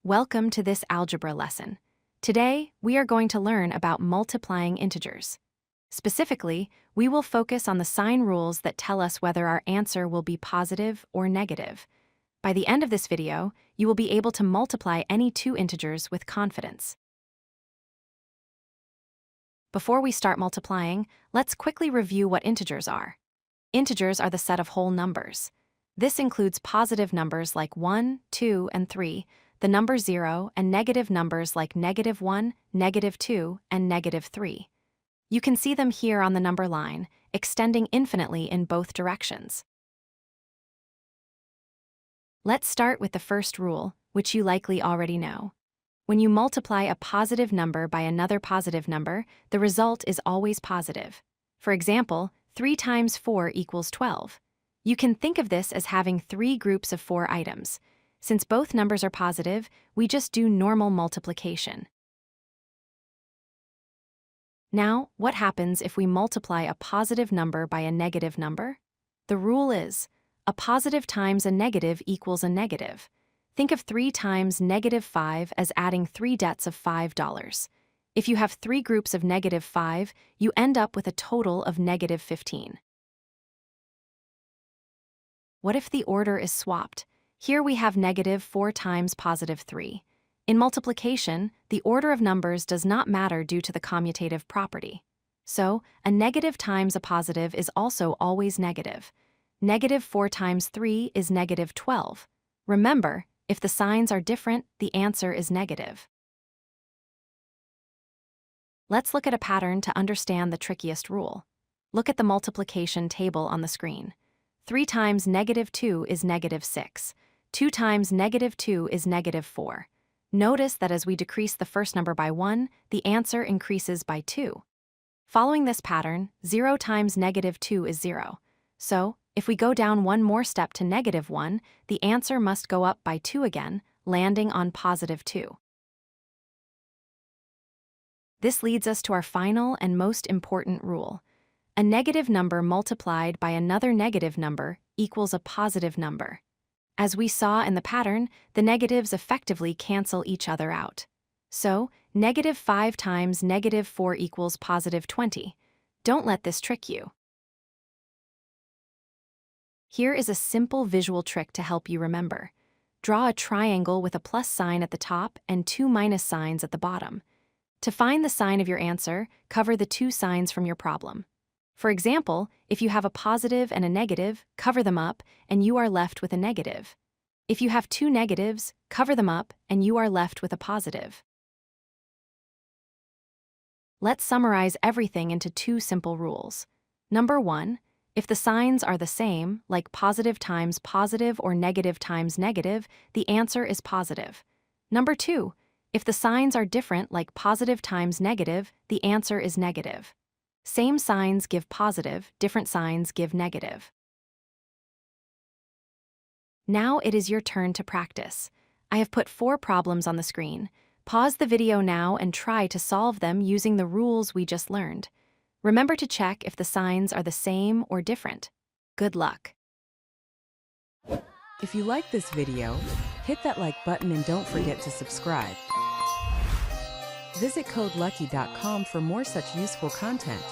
Welcome to this algebra lesson. Today, we are going to learn about multiplying integers. Specifically, we will focus on the sign rules that tell us whether our answer will be positive or negative. By the end of this video, you will be able to multiply any two integers with confidence. Before we start multiplying, let's quickly review what integers are. Integers are the set of whole numbers. This includes positive numbers like 1, 2, and 3, the number 0, and negative numbers like -1, -2, and -3. You can see them here on the number line, extending infinitely in both directions. Let's start with the first rule, which you likely already know. When you multiply a positive number by another positive number, the result is always positive. For example, 3 times 4 equals 12. You can think of this as having 3 groups of 4 items. Since both numbers are positive, we just do normal multiplication. Now, what happens if we multiply a positive number by a negative number? The rule is, a positive times a negative equals a negative. Think of 3 times -5 as adding 3 debts of $5. If you have 3 groups of -5, you end up with a total of -15. What if the order is swapped? Here we have -4 times +3. In multiplication, the order of numbers does not matter due to the commutative property. So, a negative times a positive is also always negative. -4 times 3 is -12. Remember, if the signs are different, the answer is negative. Let's look at a pattern to understand the trickiest rule. Look at the multiplication table on the screen. 3 times -2 is -6. 2 times -2 is -4. Notice that as we decrease the first number by 1, the answer increases by 2. Following this pattern, 0 times -2 is 0. So, if we go down one more step to -1, the answer must go up by 2 again, landing on +2. This leads us to our final and most important rule. A negative number multiplied by another negative number equals a positive number. As we saw in the pattern, the negatives effectively cancel each other out. So, -5 times -4 equals +20. Don't let this trick you. Here is a simple visual trick to help you remember. Draw a triangle with a plus sign at the top and 2 minus signs at the bottom. To find the sign of your answer, cover the 2 signs from your problem. For example, if you have a positive and a negative, cover them up, and you are left with a negative. If you have 2 negatives, cover them up, and you are left with a positive. Let's summarize everything into 2 simple rules. Number 1, if the signs are the same, like positive times positive or negative times negative, the answer is positive. Number 2, if the signs are different, like positive times negative, the answer is negative. Same signs give positive, different signs give negative. Now it is your turn to practice. I have put 4 problems on the screen. Pause the video now and try to solve them using the rules we just learned. Remember to check if the signs are the same or different. Good luck. If you like this video, hit that like button and don't forget to subscribe. Visit codelucky.com for more such useful content.